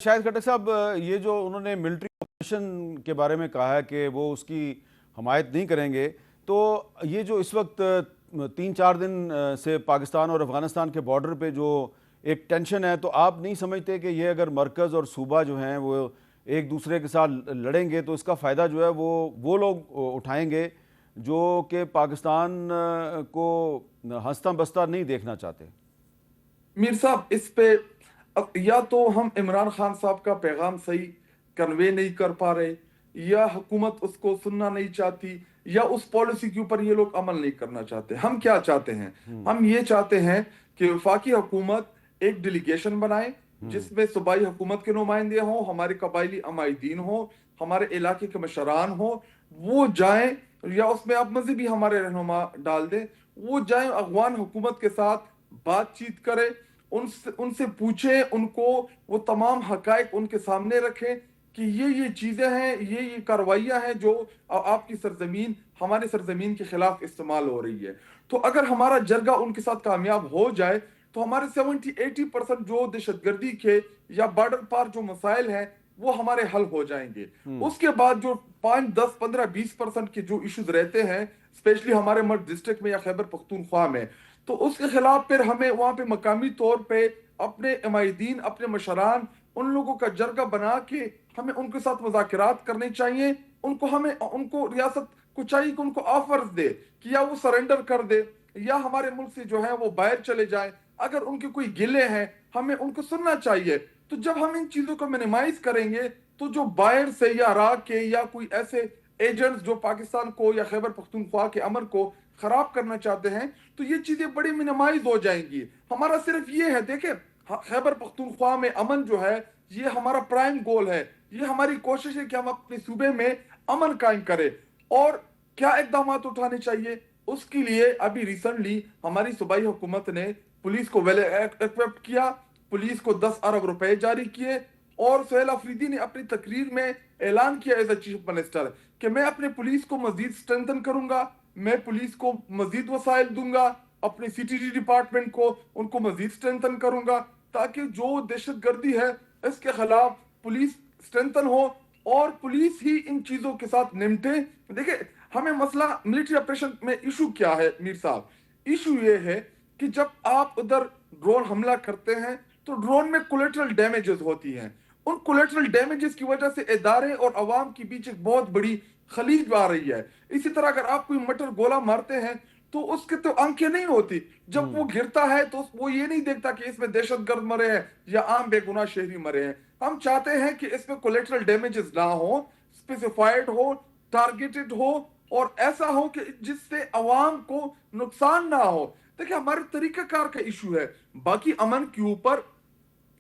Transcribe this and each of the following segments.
شاہد خٹک صاحب، یہ جو انہوں نے ملٹری آپریشن کے بارے میں کہا ہے کہ وہ اس کی حمایت نہیں کریں گے، تو یہ جو اس وقت 3-4 دن سے پاکستان اور افغانستان کے بارڈر پہ جو ایک ٹینشن ہے، تو آپ نہیں سمجھتے کہ یہ اگر مرکز اور صوبہ جو ہیں وہ ایک دوسرے کے ساتھ لڑیں گے تو اس کا فائدہ جو ہے وہ لوگ اٹھائیں گے جو کہ پاکستان کو ہنستا بستا نہیں دیکھنا چاہتے؟ میر صاحب اس پہ یا تو ہم عمران خان صاحب کا پیغام صحیح کنوے نہیں کر پا رہے، یا حکومت اس کو سننا نہیں چاہتی، یا اس پالیسی کے اوپر یہ لوگ عمل نہیں کرنا چاہتے۔ ہم کیا چاہتے ہیں؟ ہم یہ چاہتے ہیں کہ وفاقی حکومت ایک ڈیلیگیشن بنائے جس میں صوبائی حکومت کے نمائندے ہوں، ہمارے قبائلی عمائدین ہوں، ہمارے علاقے کے مشران ہوں، وہ جائیں، یا اس میں آپ مذہبی ہمارے رہنما ڈال دیں، وہ جائیں افغان حکومت کے ساتھ بات چیت کرے، ان سے پوچھیں، ان کو وہ تمام حقائق ان کے سامنے رکھیں کہ یہ چیزیں ہیں، یہ کارروائیاں ہیں جو آپ کی سرزمین، ہمارے سرزمین کے خلاف استعمال ہو رہی ہے۔ تو اگر ہمارا جرگہ ان کے ساتھ کامیاب ہو جائے تو ہمارے 70-80% جو دہشت گردی کے یا بارڈر پار جو مسائل ہیں وہ ہمارے حل ہو جائیں گے۔ اس کے بعد جو 5-10-15-20% کے جو ایشوز رہتے ہیں، اسپیشلی ہمارے مرد ڈسٹرکٹ میں یا خیبر پختونخوا میں، تو اس کے خلاف پھر ہمیں وہاں پہ مقامی طور پہ اپنے عمائدین، اپنے مشران، ان لوگوں کا جرگہ بنا کے ہمیں ان کے ساتھ مذاکرات کرنے چاہیے۔ ان کو ریاست کو چاہیے کہ ان کو آفرز دے کہ یا وہ سرنڈر کر دے یا ہمارے ملک سے جو ہے وہ باہر چلے جائیں۔ اگر ان کے کوئی گلے ہیں ہمیں ان کو سننا چاہیے۔ تو جب ہم ان چیزوں کو منیمائز کریں گے تو جو باہر سے یا عراق کے یا کوئی ایسے ایجنٹس جو پاکستان کو یا خیبر پختونخوا کے امن کو خراب کرنا چاہتے ہیں، تو یہ چیزیں بڑی منیمائز ہو جائیں گی۔ ہمارا صرف یہ ہے، دیکھیں خیبر پختونخوا میں امن جو ہے یہ ہمارا پرائم گول ہے، یہ ہماری کوشش ہے کہ ہم اپنے صوبے میں امن قائم کریں۔ اور کیا اقدامات اٹھانے چاہیے؟ اس کے لیے ابھی ریسنٹلی ہماری صوبائی حکومت نے پولیس کو ویل ایکوپڈ کیا، پولیس کو 10 ارب روپے جاری کیے، اور سہیل آفریدی نے اپنی تقریر میں اعلان کیا ایز اے چیف منسٹر کہ میں اپنے پولیس کو مزید سٹرینتھن کروں گا، میں پولیس کو مزید وسائل دوں گا، اپنے سی ٹی ڈی ڈپارٹمنٹ کو ان کو مزید سٹرینتھن کروں گا تاکہ جو دہشت گردی ہے اس کے خلاف پولیس سٹرینتھن ہو اور پولیس ہی ان چیزوں کے ساتھ نمٹے۔ دیکھیں ہمیں مسئلہ ملٹری آپریشن میں ایشو کیا ہے میر صاحب؟ ایشو یہ ہے کہ جب آپ ادھر ڈرون حملہ کرتے ہیں تو ڈرون میں کولیٹرل ڈیمیجز ہوتی ہیں، ان کولیٹرل ڈیمیجز کی وجہ سے ادارے اور عوام کے بیچ ایک بہت بڑی خلیج آ رہی ہے۔ اسی طرح اگر آپ کوئی مٹر گولہ مارتے ہیں تو اس کے تو آنکھیں نہیں ہوتی، جب وہ گرتا ہے تو وہ یہ نہیں دیکھتا کہ اس میں دہشت گرد مرے ہیں یا عام بے گناہ شہری مرے ہیں۔ ہم چاہتے ہیں کہ اس میں کولیٹرل ڈیمیجز نہ ہو، اسپیسیفائڈ ہو، ٹارگیٹڈ ہو، اور ایسا ہو کہ جس سے عوام کو نقصان نہ ہو۔ دیکھیں ہمارے طریقہ کار کا ایشو ہے، باقی امن کے اوپر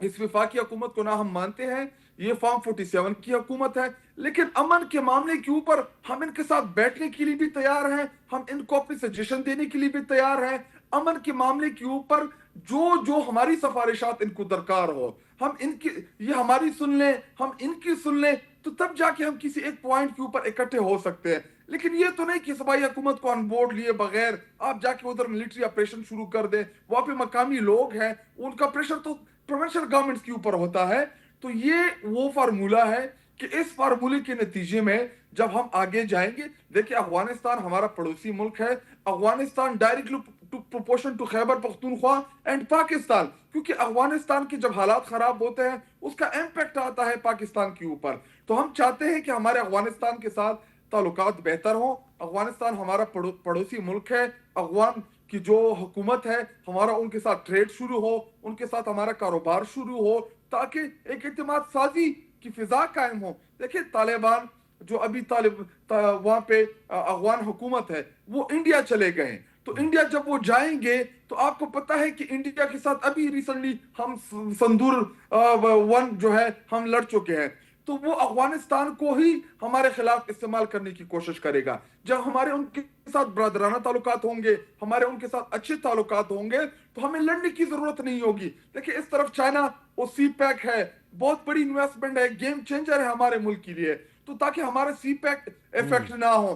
اس وفاقی حکومت کو نہ ہم مانتے ہیں، یہ فارم 47 کی حکومت ہے، لیکن امن کے معاملے کے اوپر ہم ان کے ساتھ بیٹھنے کے لیے بھی تیار ہیں، ہم ان کو اپنی سجیشن دینے کے لیے بھی تیار ہیں۔ امن کے معاملے کے اوپر جو ہماری سفارشات ان کو درکار ہو، ہم ان کی یہ ہماری سن لیں، ہم ان کی سن لیں، تو تب جا کے ہم کسی ایک پوائنٹ کے اوپر اکٹھے ہو سکتے ہیں۔ لیکن یہ تو نہیں کہ صوبائی حکومت کو آن بورڈ لیے بغیر آپ جا کے ادھر ملٹری آپریشن شروع کر دیں۔ وہاں پہ مقامی لوگ ہیں، ان کا پریشر تو پروونشل گورنمنٹس کے اوپر ہوتا ہے۔ تو یہ وہ فارمولہ ہے کہ اس فارمولے کے نتیجے میں جب ہم آگے جائیں گے، دیکھیں افغانستان ہمارا پڑوسی ملک ہے، Afghanistan directly proportion to Khyber Pakhtunkhwa and Pakistan, کیونکہ افغانستان کے جب حالات خراب ہوتے ہیں اس کا امپیکٹ آتا ہے پاکستان کے اوپر۔ تو ہم چاہتے ہیں کہ ہمارے افغانستان کے ساتھ تعلقات بہتر ہوں۔ افغانستان ہمارا پڑوسی ملک ہے، افغان کی جو حکومت ہے ہمارا ان کے ساتھ ٹریڈ شروع ہو، ان کے ساتھ ہمارا کاروبار شروع ہو، تاکہ ایک اعتماد سازی کی فضا قائم ہو۔ دیکھیں طالبان جو ابھی وہاں پہ افغان حکومت ہے وہ انڈیا چلے گئے، تو انڈیا جب وہ جائیں گے تو آپ کو پتہ ہے کہ انڈیا کے ساتھ ابھی ریسنٹلی ہم سندور 1 جو ہے ہم لڑ چکے ہیں، تو وہ افغانستان کو ہی ہمارے خلاف استعمال کرنے کی کوشش کرے گا۔ جب ہمارے ان کے ساتھ برادرانہ تعلقات ہوں گے، ہمارے ان کے ساتھ اچھے تعلقات ہوں گے، تو ہمیں لڑنے کی ضرورت نہیں ہوگی۔ دیکھیں اس طرف چائنا اور سی پیک ہے، بہت بڑی انویسٹمنٹ ہے، گیم چینجر ہے ہمارے ملک کے لیے، تو تاکہ ہمارے سی پیک افیکٹ نہ ہو،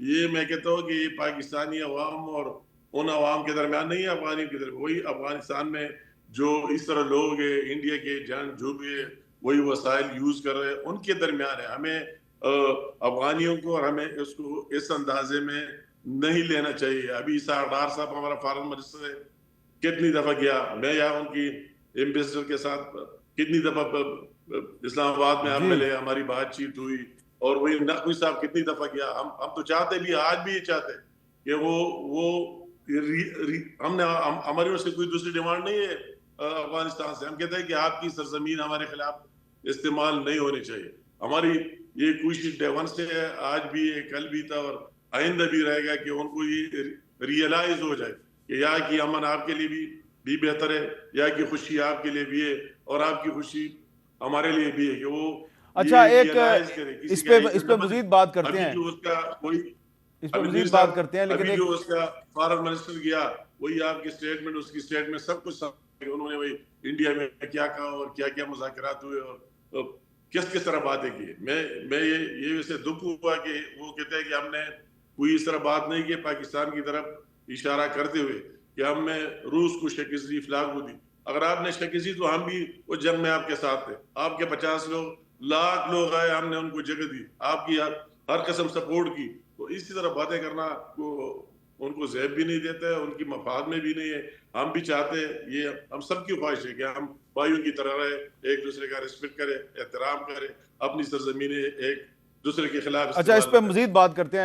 یہ میں کہتا ہوں کہ یہ پاکستانی عوام اور ان عوام کے درمیان نہیں ہے، افغانیوں کے درمیان. وہی افغانستان میں جو اس طرح لوگ ہیں انڈیا کے جان جو بھی ہے وہی وسائل یوز کر رہے ہیں ان کے درمیان ہے. ہمیں افغانیوں کو اور ہمیں اس کو اس اندازے میں نہیں لینا چاہیے. ابھی سار ڈار صاحب ہمارا فارن منسٹر ہے، کتنی دفعہ گیا میں یہاں ان کی ایمبیسڈر کے ساتھ کتنی دفعہ اسلام آباد میں ہم ملے، ہماری بات چیت ہوئی. اور وہی نقوی صاحب کتنی دفعہ گیا. ہم تو چاہتے بھی آج بھی یہ چاہتے کہ وہ ہم نے ہماری اس سے کوئی دوسری ڈیمانڈ نہیں ہے افغانستان سے. ہم کہتے ہیں کہ آپ کی سرزمین ہمارے خلاف استعمال نہیں ہونی چاہیے. ہماری یہ کوشش ڈے ون سے ہے، آج بھی ہے، کل بھی تھا اور آئندہ بھی رہے گا کہ ان کو یہ ریئلائز ہو جائے کہ یہاں کی امن آپ کے لیے بھی بہتر ہے، یہاں کی خوشی آپ کے لیے بھی ہے اور آپ کی خوشی ہمارے لیے بھی ہے کہ وہ اچھا ایک اس پہ مزید بات کرتے ہیں، جو اس کا کوئی اس پہ مزید بات کرتے ہیں، لیکن ابھی جو اس کا فارن منسٹر گیا وہی آپ کی سٹیٹمنٹ، اس کی سٹیٹمنٹ سب کچھ انہوں نے وہی انڈیا میں کیا کہا اور کیا کیا مذاکرات ہوئے اور کس طرح باتیں کی. میں یہ ویسے دکھ ہوا کہ وہ کہتے ہیں کہ ہم نے کوئی اس طرح بات نہیں کی پاکستان کی طرف اشارہ کرتے ہوئے کہ ہم نے روس کو شکست دی، فلاغ کو دی. اگر آپ نے شکست دی تو ہم بھی اس جنگ میں آپ کے ساتھ تھے. آپ کے 50 لوگ لاکھ لوگ آئے، ہم نے ان کو جگہ دی، آپ کی ہر قسم سپورٹ کی. تو اسی طرح باتیں کرنا ان کو زیب بھی نہیں دیتا ہے، ان کی مفاد میں بھی نہیں ہے. ہم بھی چاہتے ہیں، یہ ہم سب کی خواہش ہے کہ ہم بھائیوں کی طرح رہے، ایک دوسرے کا ریسپیکٹ کرے، احترام کرے، اپنی سرزمینیں ایک دوسرے کے خلاف. اچھا اس پہ مزید بات کرتے ہیں.